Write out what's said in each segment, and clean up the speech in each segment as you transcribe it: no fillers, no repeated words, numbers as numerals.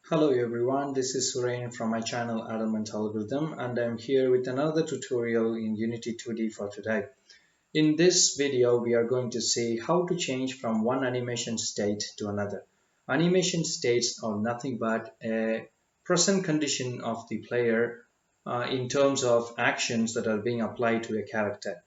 Hello everyone, this is Surain from my channel Adamant Algorithm and I'm here with another tutorial in Unity 2D for today. In this video, we are going to see how to change from one animation state to another. Animation states are nothing but a present condition of the player in terms of actions that are being applied to a character.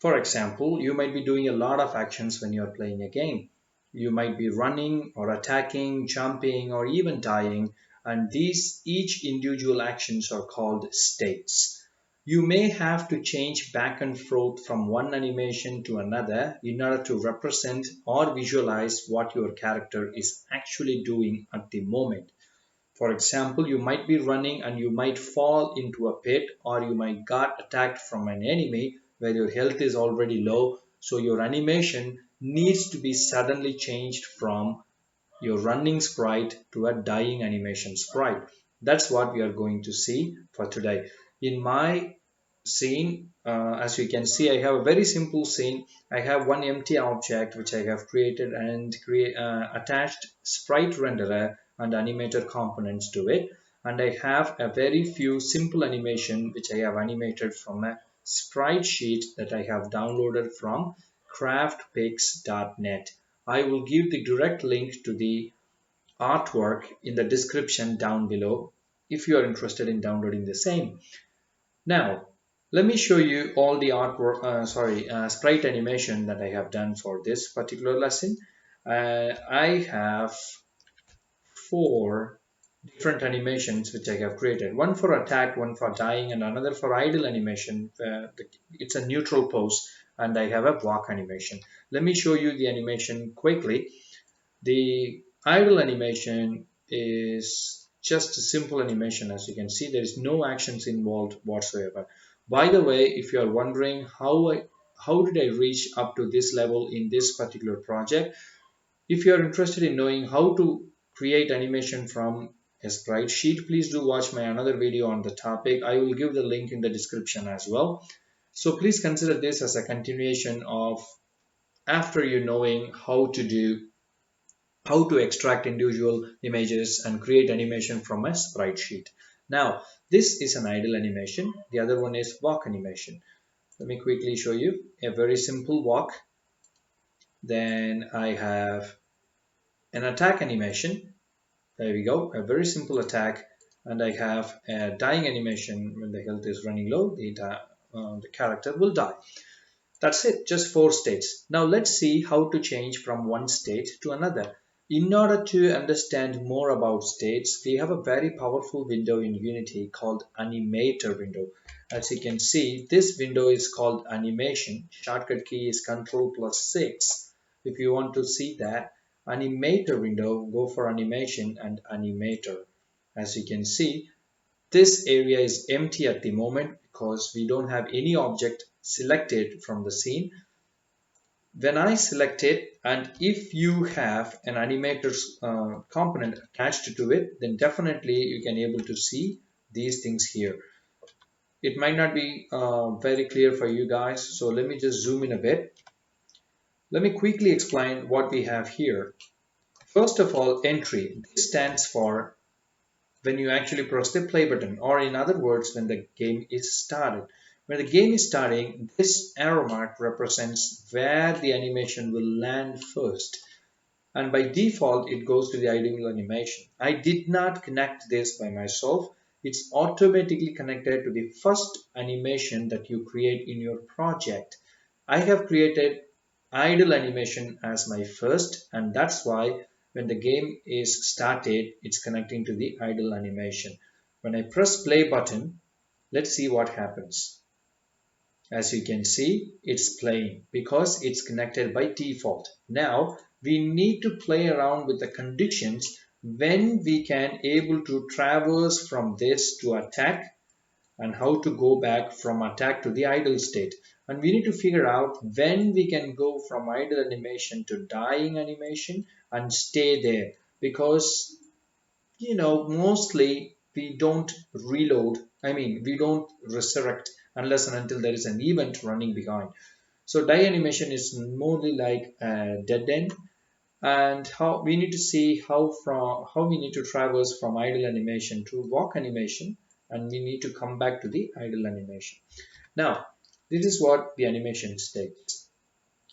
For example, you might be doing a lot of actions when you're playing a game. You might be running or attacking, jumping, or even dying, and these each individual actions are called states. You may have to change back and forth from one animation to another in order to represent or visualize what your character is actually doing at the moment. For example, you might be running and you might fall into a pit, or you might got attacked from an enemy where your health is already low. So your animation needs to be suddenly changed from your running sprite to a dying animation sprite. That's what we are going to see for today. In my scene, as you can see, I have a very simple scene. I have one empty object which I have created and attached sprite renderer and animator components to it, and I have a very few simple animation which I have animated from a sprite sheet that I have downloaded from craftpix.net. I will give the direct link to the artwork in the description down below if you are interested in downloading the same. Now, let me show you all the artwork, sprite animation that I have done for this particular lesson. I have four different animations which I have created. One for attack, one for dying, and another for idle animation. It's a neutral pose, and I have a walk animation. Let me show you the animation quickly. The idle animation is just a simple animation. As you can see, there is no actions involved whatsoever. By the way, if you are wondering how did I reach up to this level in this particular project, if you are interested in knowing how to create animation from a sprite sheet, please do watch my another video on the topic. I will give the link in the description as well. So please consider this as a continuation of after you knowing how to extract individual images and create animation from a sprite sheet. Now, this is an idle animation. The other one is walk animation. Let me quickly show you a very simple walk. Then I have an attack animation. There we go, a very simple attack. And I have a dying animation. When the health is running low, the character will die. That's it, just four states. Now let's see how to change from one state to another. In order to understand more about states, we have a very powerful window in Unity called Animator window. As you can see, this window is called Animation. Shortcut key is Ctrl+6. If you want to see that, Animator window, go for Animation and Animator. As you can see, this area is empty at the moment because we don't have any object selected from the scene. When I select it, and if you have an animator's component attached to it, then definitely you can able to see these things here. It might not be very clear for you guys, so let me just zoom in a bit. Let me quickly explain what we have here. First of all, entry. This stands for when you actually press the play button, or in other words, when the game is started. When the game is starting, this arrow mark represents where the animation will land first. And by default, it goes to the idle animation. I did not connect this by myself. It's automatically connected to the first animation that you create in your project. I have created idle animation as my first, and that's why when the game is started, it's connecting to the idle animation. When I press play button, let's see what happens. As you can see, it's playing because it's connected by default. Now we need to play around with the conditions when we can able to traverse from this to attack and how to go back from attack to the idle state. And we need to figure out when we can go from idle animation to dying animation and stay there, because mostly we don't reload, we don't resurrect unless and until there is an event running behind. So die animation is mostly like a dead end. and how we need to see how we need to traverse from idle animation to walk animation, and we need to come back to the idle animation. Now, this is what the animation states.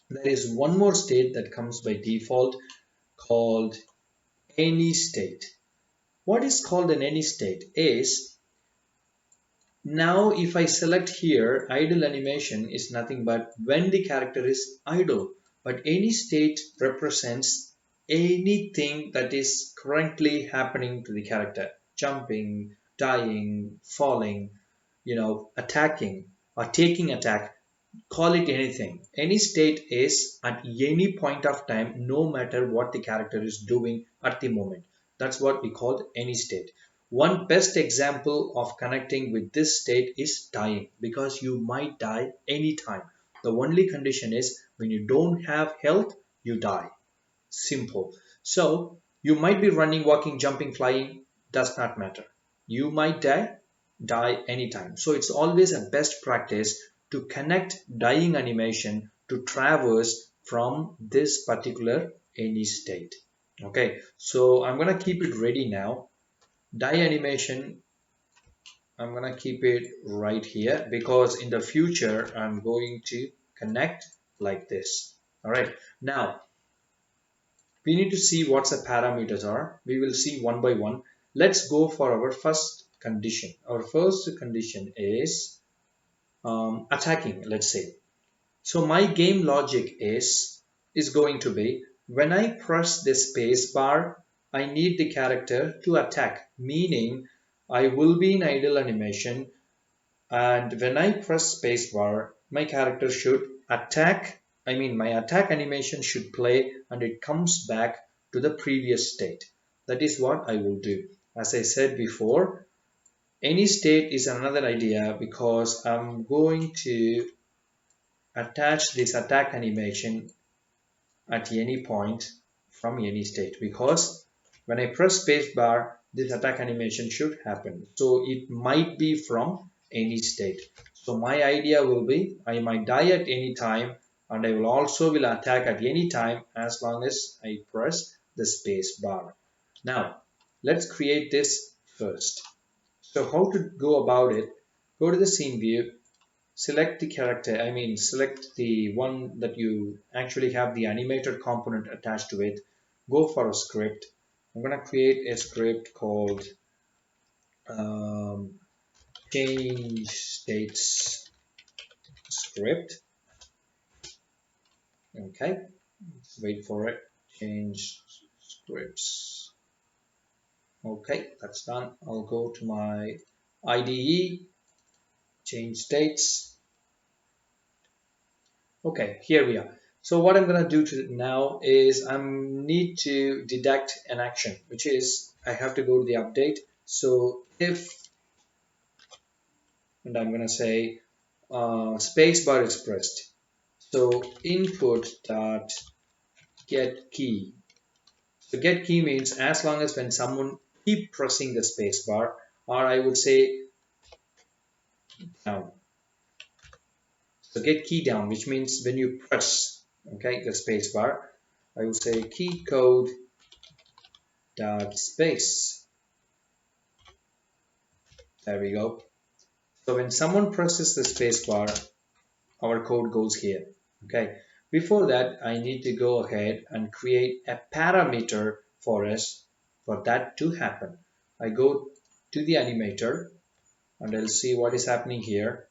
There is one more state that comes by default called any state. What is called an any state is, now if I select here, idle animation is nothing but when the character is idle, but any state represents anything that is currently happening to the character: jumping, dying, falling, attacking or taking attack. Call it anything. Any state is at any point of time, no matter what the character is doing at the moment. That's what we call any state. One best example of connecting with this state is dying, because you might die anytime. The only condition is when you don't have health, you die. Simple. So you might be running, walking, jumping, flying, does not matter. You might die anytime. So it's always a best practice to connect dying animation to traverse from this particular any state. Okay, so I'm gonna keep it ready now. Die animation, I'm gonna keep it right here because in the future I'm going to connect like this. All right, now we need to see what the parameters are. We will see one by one. Let's go for our first condition. Our first condition is attacking, let's say. So my game logic is going to be, when I press the space bar, I need the character to attack, meaning I will be in idle animation, and when I press spacebar, my character should attack. I mean, my attack animation should play and it comes back to the previous state. That is what I will do. As I said before, any state is another idea because I'm going to attach this attack animation at any point from any state, because when I press spacebar, this attack animation should happen. So it might be from any state. So my idea will be, I might die at any time and I will also will attack at any time as long as I press the space bar. Now let's create this first. So how to go about it? Go to the scene view, select the character, I mean select the one that you actually have the animator component attached to it. Go for a script. I'm going to create a script called um, change states script. Okay, let's wait for it. Change scripts. Okay, that's done. I'll go to my IDE, change states. Okay, here we are. So what I'm going to do now is I need to deduct an action, which is I have to go to the update. So if, and I'm going to say spacebar is pressed. So input dot get key. So get key means as long as when someone keep pressing the spacebar, or I would say down. So get key down, which means when you press, okay, the spacebar, I would say key code dot space. There we go. So when someone presses the spacebar, our code goes here. Okay. Before that, I need to go ahead and create a parameter for us for that to happen. I go to the animator and I'll see what is happening here.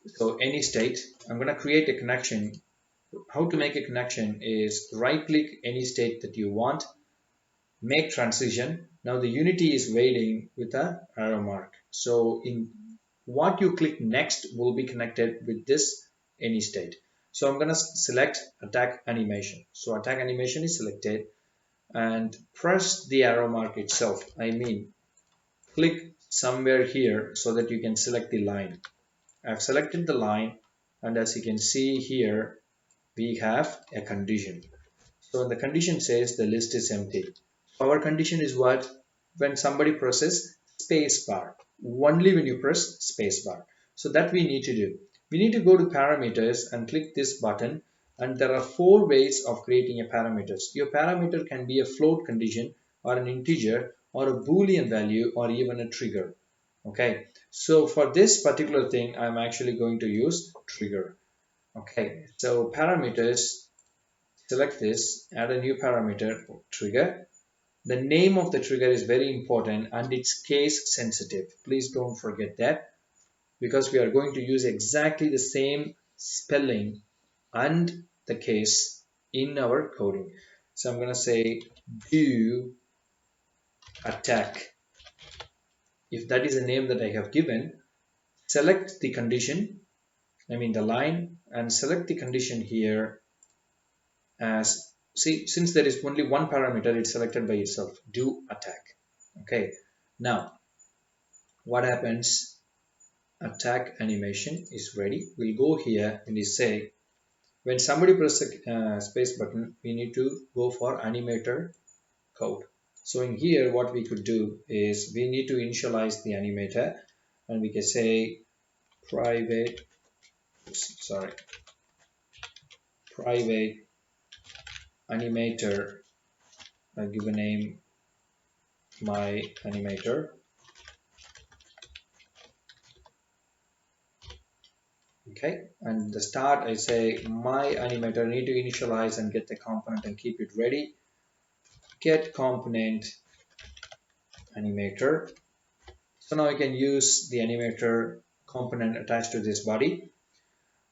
So any state, I'm going to create a connection. How to make a connection is right click any state that you want, make transition. Now the unity is waiting with a arrow mark. So in what you click next will be connected with this any state. So I'm going to select attack animation. So attack animation is selected and press the arrow mark itself. I mean, click somewhere here so that you can select the line. I've selected the line, and as you can see here, we have a condition. So the condition says the list is empty. Our condition is what? When somebody presses spacebar, only when you press spacebar. So that we need to do. We need to go to parameters and click this button And there are four ways of creating a parameters. Your parameter can be a float condition or an integer or a boolean value or even a trigger. Okay, so for this particular thing I'm actually going to use trigger. Okay, so parameters, select this, add a new parameter trigger. The name of the trigger is very important and it's case sensitive. Please don't forget that, because we are going to use exactly the same spelling and the case in our coding. So I'm going to say do attack. If that is the name that I have given, select the condition, I mean the line, and select the condition here as, see, since there is only one parameter, it's selected by itself, do attack. Okay, now what happens? Attack animation is ready. We'll go here and we say when somebody presses the space button, we need to go for animator code. So in here, what we could do is we need to initialize the animator, and we can say private, sorry, private animator. I'll give a name my animator. Okay, and the start I say my animator need to initialize and get the component and keep it ready. Get component animator. So now I can use the animator component attached to this body.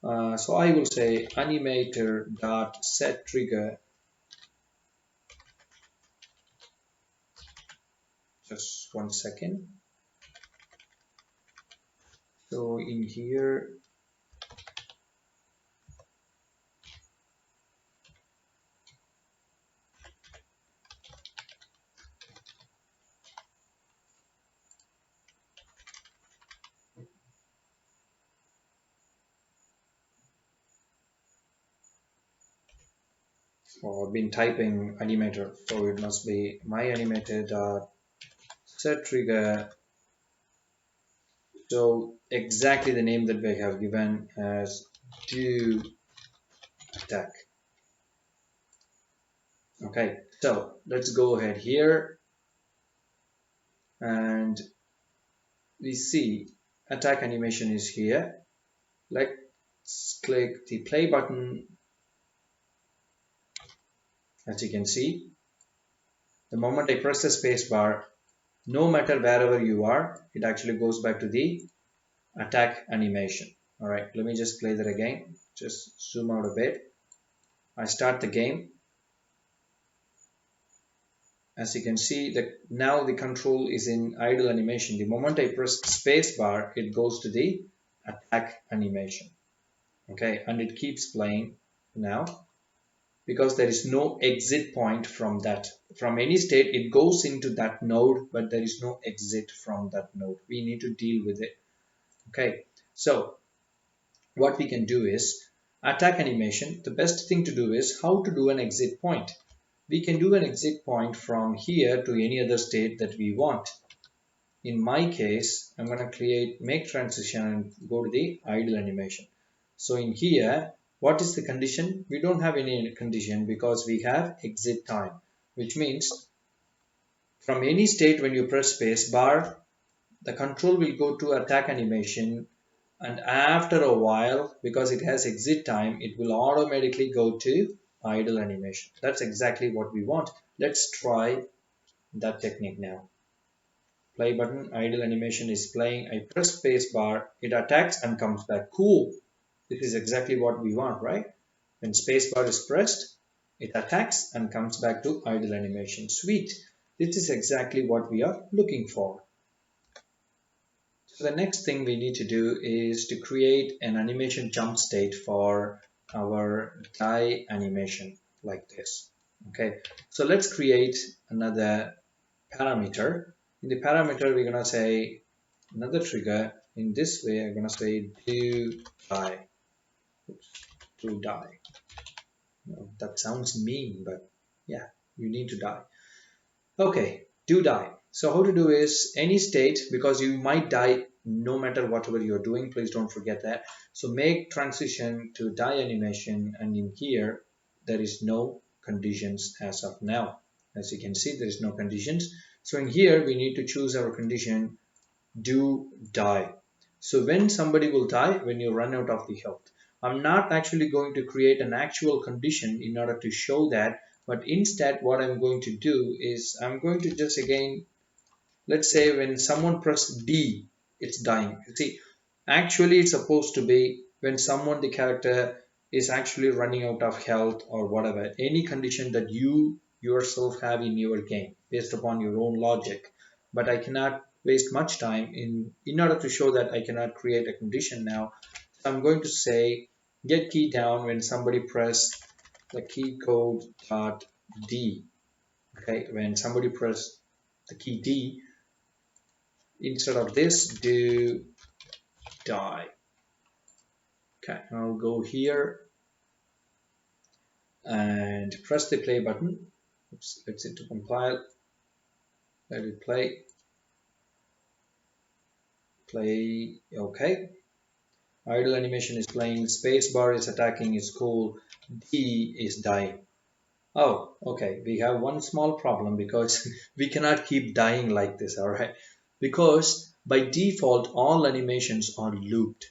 So I will say animator dot set trigger. Just 1 second. So in here, so I've been typing animator, so it must be my animator dot set trigger. So exactly the name that we have given as do attack. Okay, so let's go ahead here and we see attack animation is here. Let's click the play button. As you can see, the moment I press the space bar, no matter wherever you are, it actually goes back to the attack animation. All right, let me just play that again. Just zoom out a bit. I start the game. As you can see, that now the control is in idle animation. The moment I press space bar, it goes to the attack animation. Okay, and it keeps playing now because there is no exit point from that. From any state, it goes into that node, but there is no exit from that node. We need to deal with it. Okay, so what we can do is attack animation. The best thing to do is how to do an exit point. We can do an exit point from here to any other state that we want. In my case, I'm going to make transition and go to the idle animation. So in here, what is the condition? We don't have any condition because we have exit time, which means from any state when you press space bar, the control will go to attack animation, and after a while, because it has exit time, it will automatically go to idle animation. That's exactly what we want. Let's try that technique now. Play button, idle animation is playing. I press space bar, it attacks and comes back. Cool. This is exactly what we want, right? When space bar is pressed, it attacks and comes back to idle animation. Sweet. This is exactly what we are looking for. So the next thing we need to do is to create an animation jump state for our die animation like this. Okay, so let's create another parameter. In the parameter, we're gonna say another trigger. In this way, I'm gonna say do die. Oops, do die. No, that sounds mean, but yeah, you need to die. Okay, do die. So how to do is any state, because you might die no matter whatever you're doing. Please don't forget that. So make transition to die animation, and in here there is no conditions as of now. As you can see, there is no conditions. So in here we need to choose our condition, do die. So when somebody will die, when you run out of the health. I'm not actually going to create an actual condition in order to show that, but instead what I'm going to do is I'm going to just again, let's say when someone press D, it's dying. You see, actually it's supposed to be when someone, the character, is actually running out of health or whatever, any condition that you yourself have in your game based upon your own logic. But I cannot waste much time in order to show that I cannot create a condition now. So I'm going to say get key down when somebody press the key code dot D. Okay, when somebody press the key D, instead of this, do die. Okay, I'll go here and press the play button. Oops, let's it to compile. Let it play. Play. Okay. Idle animation is playing. Spacebar is attacking. Is cool. D is dying. Oh, okay. We have one small problem because we cannot keep dying like this. All right, because by default all animations are looped.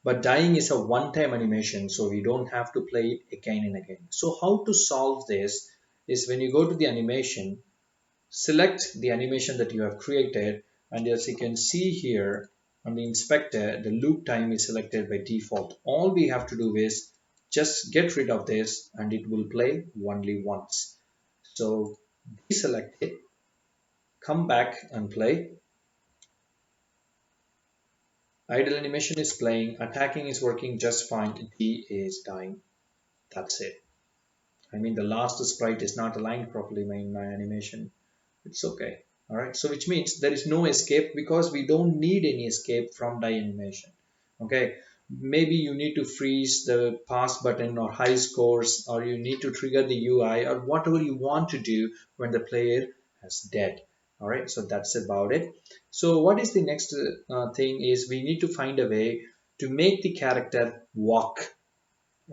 But dying is a one-time animation, so we don't have to play it again and again. So how to solve this is when you go to the animation, select the animation that you have created, and as you can see here on the inspector, the loop time is selected by default. All we have to do is just get rid of this and it will play only once. So deselect it, come back and play. Idle animation is playing, attacking is working just fine, D is dying. That's it. I mean, the last sprite is not aligned properly in my animation. It's okay. All right. So which means there is no escape because we don't need any escape from die animation. Okay. Maybe you need to freeze the pass button or high scores, or you need to trigger the UI or whatever you want to do when the player has dead. All right. So that's about it. So what is the next thing is we need to find a way to make the character walk.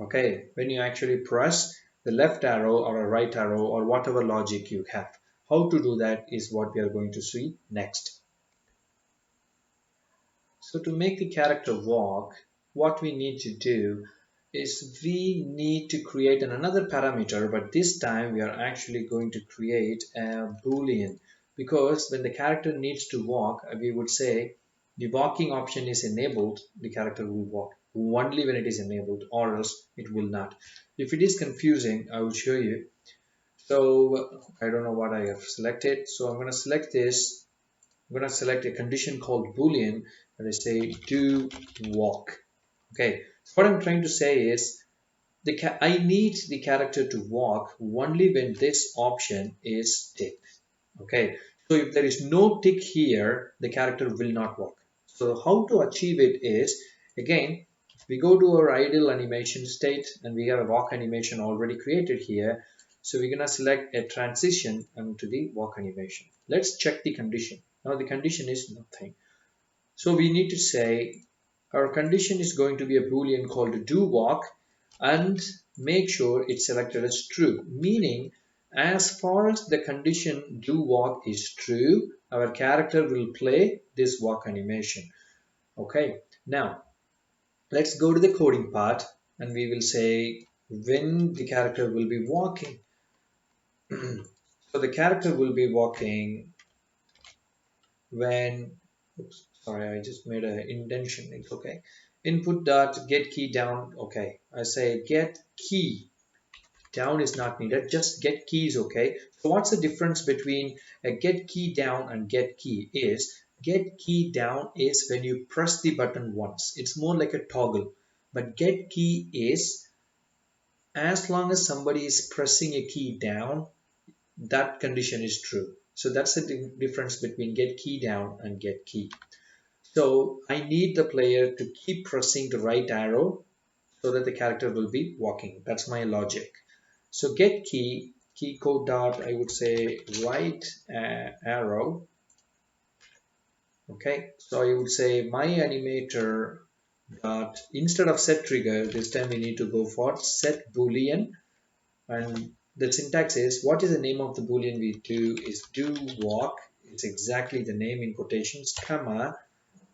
Okay, when you actually press the left arrow or a right arrow or whatever logic you have. How to do that is what we are going to see next. So to make the character walk, what we need to do is we need to create another parameter, but this time we are actually going to create a boolean, because when the character needs to walk, we would say the walking option is enabled, the character will walk only when it is enabled, or else it will not. If it is confusing, I will show you. So I don't know what I have selected, so I'm going to select this. I'm going to select a condition called boolean, and I say do walk. Okay, so what I'm trying to say is I need the character to walk only when this option is ticked. Okay, so if there is no tick here, the character will not walk. So how to achieve it is, again, we go to our idle animation state and we have a walk animation already created here. So we're gonna select a transition to the walk animation. Let's check the condition. Now the condition is nothing. So we need to say our condition is going to be a boolean called do walk, and make sure it's selected as true, meaning as far as the condition do walk is true, our character will play this walk animation. Okay, now let's go to the coding part and we will say when the character will be walking. So the character will be walking when, oops, sorry, I just made an indentation. It's okay. Input dot get key down. Okay, I say get key down is not needed, just get key is okay. So what's the difference between a get key down and get key is get key down is when you press the button once, it's more like a toggle, but get key is as long as somebody is pressing a key down, that condition is true. So that's the difference between get key down and get key. So I need the player to keep pressing the right arrow so that the character will be walking. That's my logic. So get key code dot, I would say right arrow. Okay, so I would say my animator dot instead of set trigger, this time we need to go for set boolean, and the syntax is what is the name of the boolean we do is do walk. It's exactly the name in quotations, comma,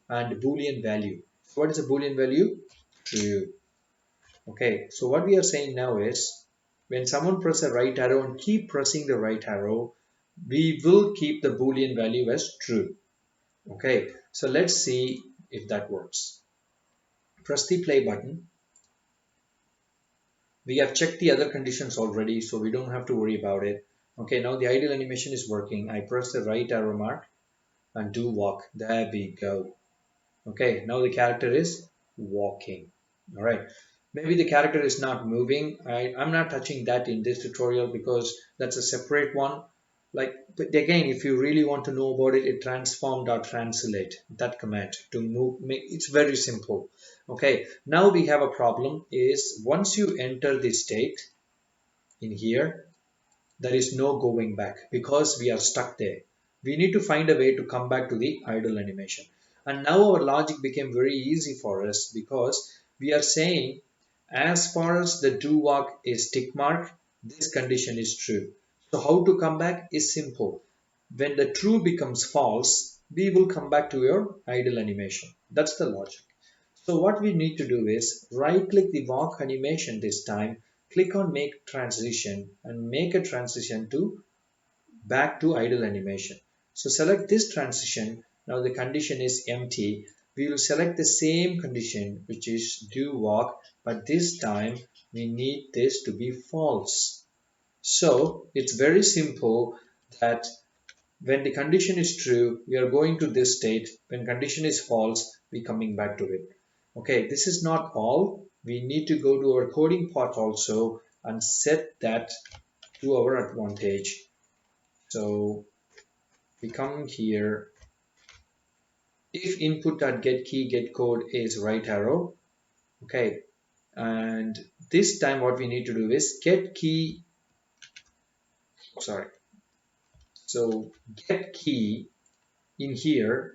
and boolean value. So what is a boolean value? True. Okay, so what we are saying now is when someone press a right arrow and keep pressing the right arrow, we will keep the boolean value as true. Okay, so let's see if that works. Press the play button. We have checked the other conditions already, so we don't have to worry about it. Okay, now the idle animation is working. I press the right arrow mark and do walk. There we go. Okay, now the character is walking. All right, maybe the character is not moving. I'm not touching that in this tutorial because that's a separate one. Like, but again, if you really want to know about it, it transform.translate that command to move. It's very simple. Okay, now we have a problem is once you enter the state in here, there is no going back because we are stuck there. We need to find a way to come back to the idle animation. And now our logic became very easy for us because we are saying as far as the do walk is tick mark, this condition is true. So how to come back is simple. When the true becomes false, we will come back to your idle animation. That's the logic. So what we need to do is right click the walk animation this time, click on make transition and make a transition to back to idle animation. So select this transition. Now the condition is empty. We will select the same condition which is do walk, but this time we need this to be false. So it's very simple that when the condition is true, we are going to this state. When condition is false, we coming back to it. Okay, this is not all. We need to go to our coding part also and set that to our advantage. So we come here. If input at get key get code is right arrow, okay, and this time what we need to do is get key. Sorry. So get key in here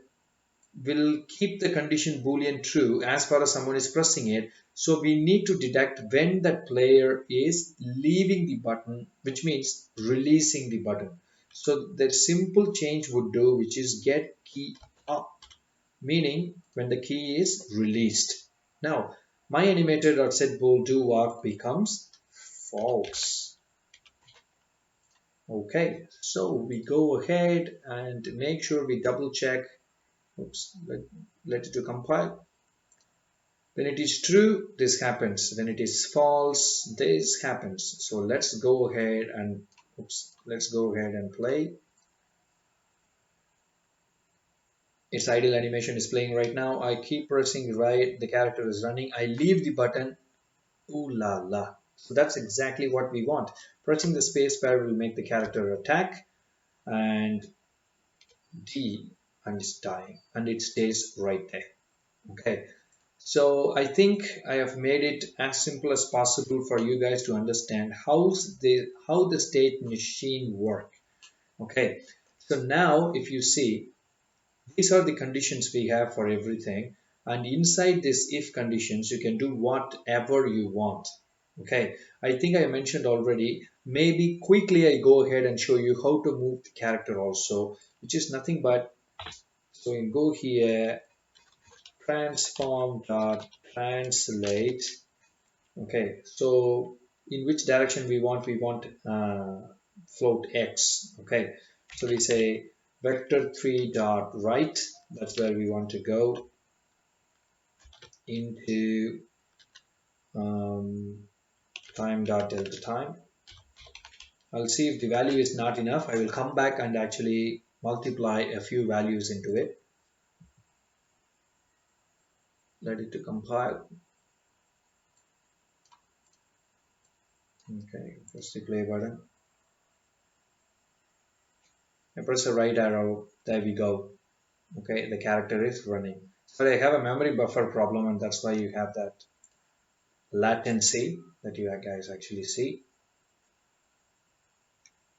will keep the condition boolean true as far as someone is pressing it. So we need to detect when that player is leaving the button, which means releasing the button. So the simple change would do, which is get key up, meaning when the key is released. Now my animator.setBool do walk becomes false. Okay, so we go ahead and make sure we double check. Oops, let it to compile. When it is true, this happens. When it is false, this happens. So let's go ahead and play. Its idle animation is playing right now. I keep pressing right, the character is running. I leave the button. Ooh la la. So that's exactly what we want. Pressing the space bar will make the character attack and D and it's dying and it stays right there. Okay. So I think I have made it as simple as possible for you guys to understand how the state machine work. Okay, so now if you see, these are the conditions we have for everything, and inside this if conditions you can do whatever you want. Okay, I think I mentioned already. Maybe quickly I go ahead and show you how to move the character also, which is nothing but so you go here transform dot translate. Okay, so in which direction we want float x. Okay, so we say vector 3 dot right, that's where we want to go into time dot delta time. I'll see if the value is not enough. I will come back and actually multiply a few values into it. Let it to compile. Okay, press the play button. I press the right arrow. There we go. Okay, the character is running. So I have a memory buffer problem, and that's why you have that latency that you guys actually see.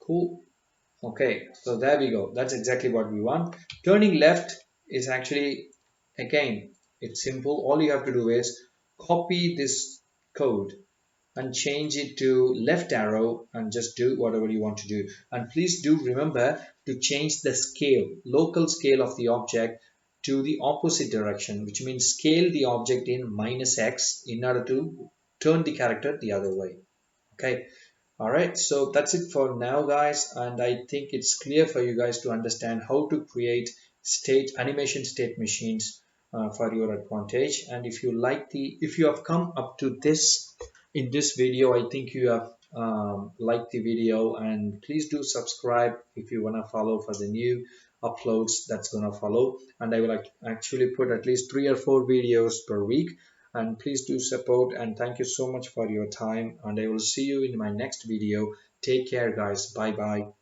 Cool. Okay, so there we go. That's exactly what we want. Turning left is actually, again, it's simple. All you have to do is copy this code and change it to left arrow and just do whatever you want to do. And please do remember to change the scale, local scale of the object to the opposite direction, which means scale the object in -x in order to turn the character the other way. Okay. All right, so that's it for now, guys, and I think it's clear for you guys to understand how to create state animation state machines for your advantage. And if you have come up to this in this video, I think you have liked the video, and please do subscribe if you want to follow for the new uploads that's gonna follow. And I will actually put at least 3 or 4 videos per week, and please do support, and thank you so much for your time, and I will see you in my next video. Take care, guys. Bye bye.